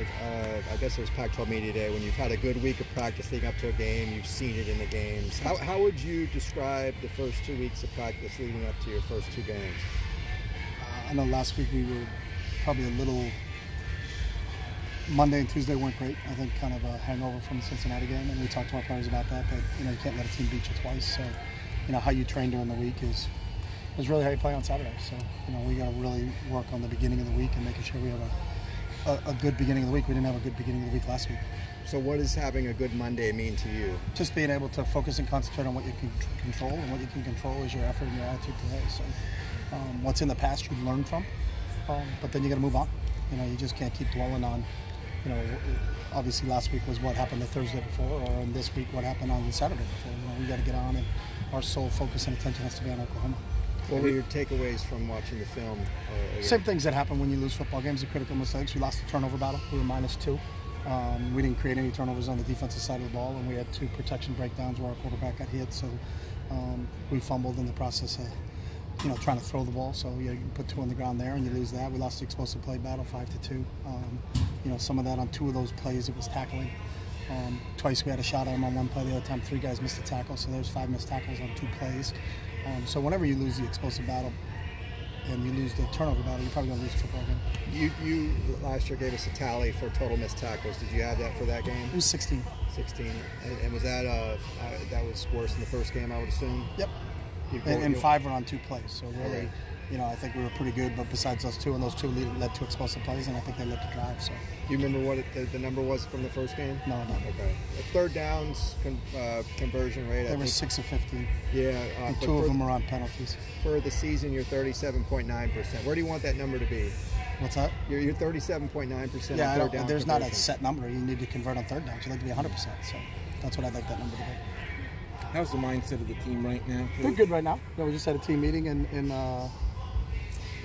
I guess it was Pac-12 Media Day, when you've had a good week of practice leading up to a game, you've seen it in the games. How would you describe the first 2 weeks of practice leading up to your first 2 games? I know last week we were probably a little. Monday and Tuesday weren't great. I think kind of a hangover from the Cincinnati game, and we talked to our players about that. That you can't let a team beat you twice. So how you train during the week is really how you play on Saturday. So we got to really work on the beginning of the week and making sure we have a good beginning of the week. We didn't have a good beginning of the week last week. So what does having a good Monday mean to you? Just being able to focus and concentrate on what you can control, and what you can control is your effort and your attitude today. So what's in the past you learn from, but then you got to move on. You just can't keep dwelling on. Obviously last week was what happened the Thursday before, or in this week what happened on Saturday before. We got to get on, and our sole focus and attention has to be on Oklahoma. What were your takeaways from watching the film? Same things that happen when you lose football games, the critical mistakes. We lost the turnover battle. We were -2. We didn't create any turnovers on the defensive side of the ball, and we had 2 protection breakdowns where our quarterback got hit. So we fumbled in the process of trying to throw the ball. So you put 2 on the ground there, and you lose that. We lost the explosive play battle 5-2. Some of that on 2 of those plays it was tackling. Twice we had a shot at him on 1 play. The other time 3 guys missed a tackle. So there's 5 missed tackles on 2 plays. So whenever you lose the explosive battle and you lose the turnover battle, you're probably going to lose a football game. You last year gave us a tally for total missed tackles. Did you have that for that game? It was 16. 16. And was that that was worse than the first game, I would assume? Yep. And 5 were on 2 plays. So really, I think we were pretty good. But besides those 2, and those 2 led to explosive plays, and I think they led to drive. So. Do you remember what the number was from the first game? No, I don't. Okay. The third downs conversion rate. They were 6 of 15. Yeah. And 2 of them were on penalties. For the season, you're 37.9%. Where do you want that number to be? What's that? You're 37.9%. Yeah, third down there's conversion. not a set number. You need to convert on third downs. You'd like to be 100%. So that's what I'd like that number to be. How's the mindset of the team right now? They're good right now. We just had a team meeting, and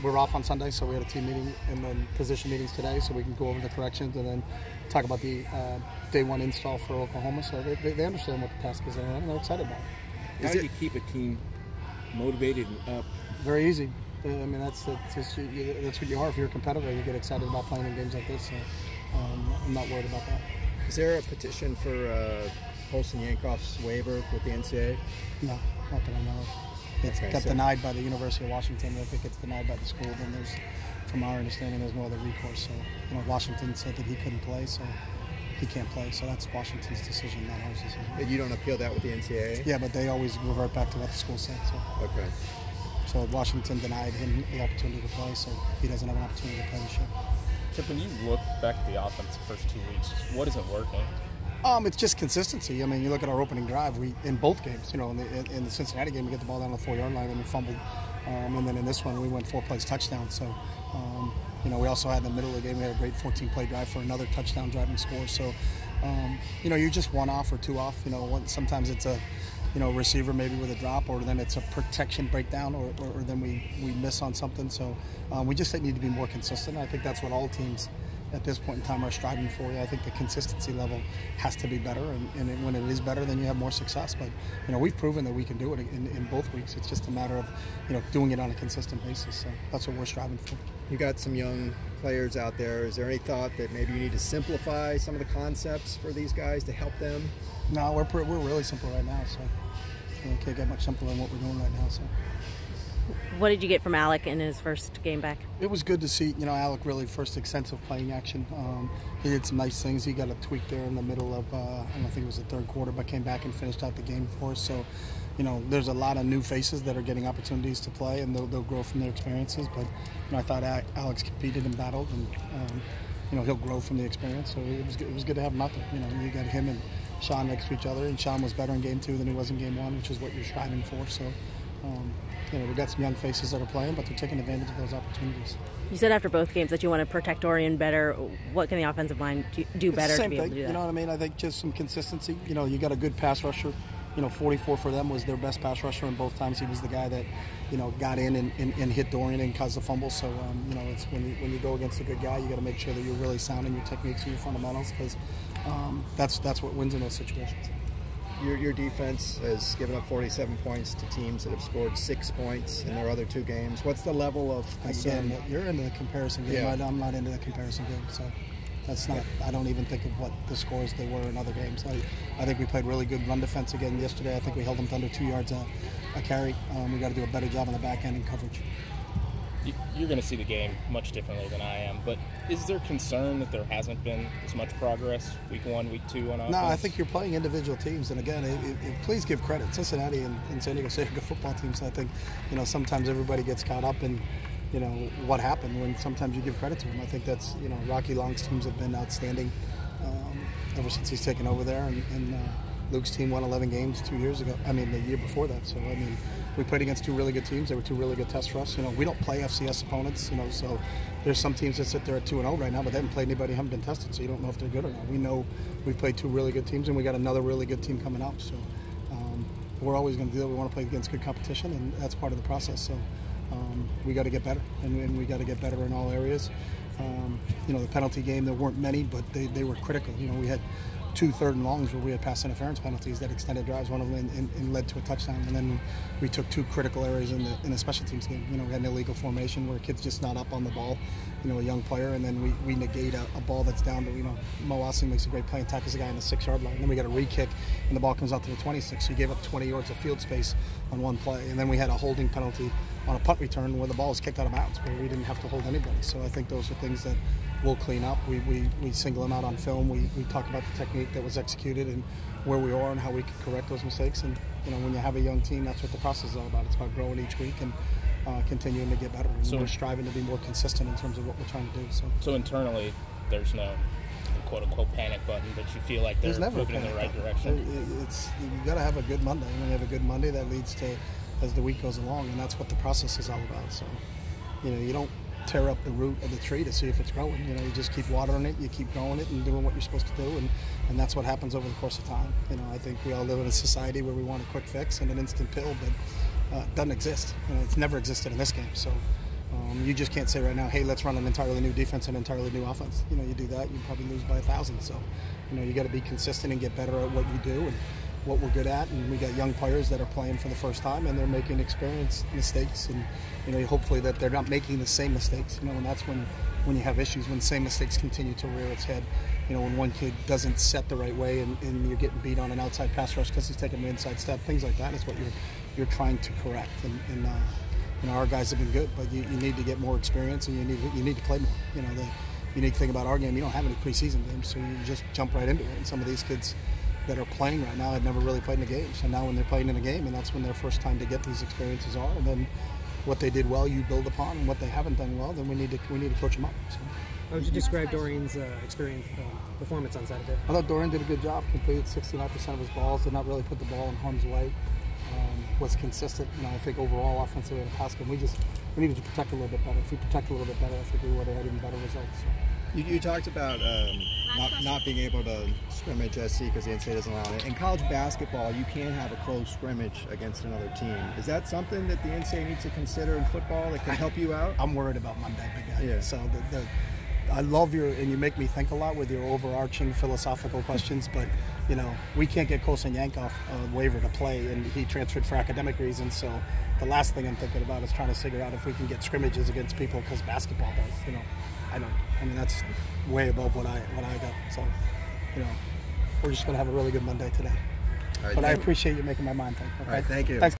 we're off on Sunday, so we had a team meeting and then position meetings today, so we can go over the corrections and then talk about the day 1 install for Oklahoma. So they understand what the task is, and they're excited about it. How do you keep a team motivated and up? Very easy. I mean, that's what you are. If you're a competitor, you get excited about playing in games like this. So I'm not worried about that. Is there a petition for Holston Yankoff's waiver with the NCAA? No, not that I know of. It got denied by the University of Washington. If it gets denied by the school, then from our understanding, there's no other recourse. So, Washington said that he couldn't play, so he can't play. So that's Washington's decision, not ours decision. But you don't appeal that with the NCAA? Yeah, but they always revert back to what the school said. So. Okay. So Washington denied him the opportunity to play, so he doesn't have an opportunity to play this year. Chip, when you look back at the offense the first 2 weeks, what isn't working? It's just consistency. I mean, you look at our opening drive. In both games, in the Cincinnati game, we get the ball down on the 4-yard line and we fumbled. And then in this one, we went 4 plays touchdown. So, we also had in the middle of the game, we had a great 14-play drive for another touchdown driving score. So, you're just 1 off or 2 off. Sometimes it's a, receiver maybe with a drop, or then it's a protection breakdown, or then we miss on something. So, we just need to be more consistent. I think that's what all teams at this point in time are striving for. I think the consistency level has to be better, and when it is better, then you have more success. But we've proven that we can do it in both weeks. It's just a matter of doing it on a consistent basis. So that's what we're striving for. You got some young players out there. Is there any thought that maybe you need to simplify some of the concepts for these guys to help them? No, we're really simple right now. So can't get much simpler than what we're doing right now. So. What did you get from Alec in his first game back? It was good to see, Alec really first extensive playing action. He did some nice things. He got a tweak there in the middle of, I don't think it was the third quarter, but came back and finished out the game for us. So, there's a lot of new faces that are getting opportunities to play, and they'll grow from their experiences. But, I thought Alex competed and battled, and, he'll grow from the experience. So it was good to have him out there. You got him and Sean next to each other, and Sean was better in game 2 than he was in game 1, which is what you're striving for. So, we've got some young faces that are playing, but they're taking advantage of those opportunities. You said after both games that you want to protect Orion better. What can the offensive line do better to be able to do that? You know what I mean? I think just some consistency. You got a good pass rusher. 44 for them was their best pass rusher, and both times he was the guy that, got in and hit Dorian and caused the fumble. So, it's when you go against a good guy, you got to make sure that you're really sound in your techniques and your fundamentals, because that's what wins in those situations. Your defense has given up 47 points to teams that have scored 6 points in their other 2 games. What's the level of concern? Again, you're into the comparison game. Yeah. I'm not into the comparison game. So That's not. I don't even think of what the scores they were in other games. I think we played really good run defense again yesterday. I think we held them to under 2 yards a carry. We got to do a better job on the back end in coverage. You're going to see the game much differently than I am, but is there concern that there hasn't been as much progress week 1, week 2 on offense? No, I think you're playing individual teams, and again, please give credit. Cincinnati and San Diego State are good football teams. I think, sometimes everybody gets caught up in, what happened when sometimes you give credit to them. I think that's, Rocky Long's teams have been outstanding ever since he's taken over there, and Luke's team won 11 games 2 years ago. I mean, the year before that. So, we played against 2 really good teams. They were 2 really good tests for us. We don't play FCS opponents, so there's some teams that sit there at 2-0 right now, but they haven't played anybody, haven't been tested, so you don't know if they're good or not. We know we've played 2 really good teams, and we got another really good team coming up. So we're always going to do that. We want to play against good competition, and that's part of the process. So we got to get better, and we got to get better in all areas. The penalty game, there weren't many, but they were critical. We had 2 third and longs where we had pass interference penalties that extended drives, one of them and led to a touchdown. And then we took 2 critical areas in the special teams game. We had an illegal formation where a kid's just not up on the ball, a young player, and then we negate a ball that's down to, Mo Osling makes a great play and tackles the guy on the 6-yard line. And then we got a re-kick, and the ball comes out to the 26. So he gave up 20 yards of field space on one play. And then we had a holding penalty on a punt return where the ball was kicked out of bounds, where we didn't have to hold anybody. So I think those are things that we'll clean up. We single them out on film. We talk about the technique that was executed and where we are and how we can correct those mistakes. And when you have a young team, that's what the process is all about. It's about growing each week and continuing to get better. And we're striving to be more consistent in terms of what we're trying to do. So internally, there's no quote-unquote panic button, but you feel like they're moving in the right direction. You got to have a good Monday. When you have a good Monday, that leads to as the week goes along, and that's what the process is all about. So you don't tear up the root of the tree to see if it's growing. You just keep watering it, you keep growing it and doing what you're supposed to do, and that's what happens over the course of time. I think we all live in a society where we want a quick fix and an instant pill, but it doesn't exist. It's never existed in this game. So you just can't say right now, hey, let's run an entirely new defense and an entirely new offense. You do that, you probably lose by 1,000. So you got to be consistent and get better at what you do and what we're good at, and we got young players that are playing for the first time and they're making experience mistakes, and hopefully that they're not making the same mistakes, and that's when you have issues, when the same mistakes continue to rear its head, when one kid doesn't set the right way and you're getting beat on an outside pass rush because he's taking an inside step, things like that is what you're trying to correct, and our guys have been good, but you need to get more experience and you need to play more. The unique thing about our game, you don't have any preseason games, so you just jump right into it, and some of these kids that are playing right now had never really played in a game. So now when they're playing in a game, and that's when their first time to get these experiences are, and then what they did well, you build upon, and what they haven't done well, then we need to coach them up. So. How would you describe Dorian's performance on Saturday? I thought Dorian did a good job. Completed 69% of his balls. Did not really put the ball in harm's way. Was consistent. I think overall offensively in the pass game, we needed to protect a little bit better. If we protect a little bit better, I think we would have had even better results. So. You talked about not being able to scrimmage SC because the NCAA doesn't allow it. In college basketball, you can have a close scrimmage against another team. Is that something that the NCAA needs to consider in football that can help you out? I'm worried about Monday, big guy. Yeah. So I love and you make me think a lot with your overarching philosophical questions, but we can't get Kosan Yankoff a waiver to play, and he transferred for academic reasons. So the last thing I'm thinking about is trying to figure out if we can get scrimmages against people because basketball does. That's way above what I got. So, we're just going to have a really good Monday today. All right, but I appreciate you making my mind think. Okay? All right, thank you. Thanks.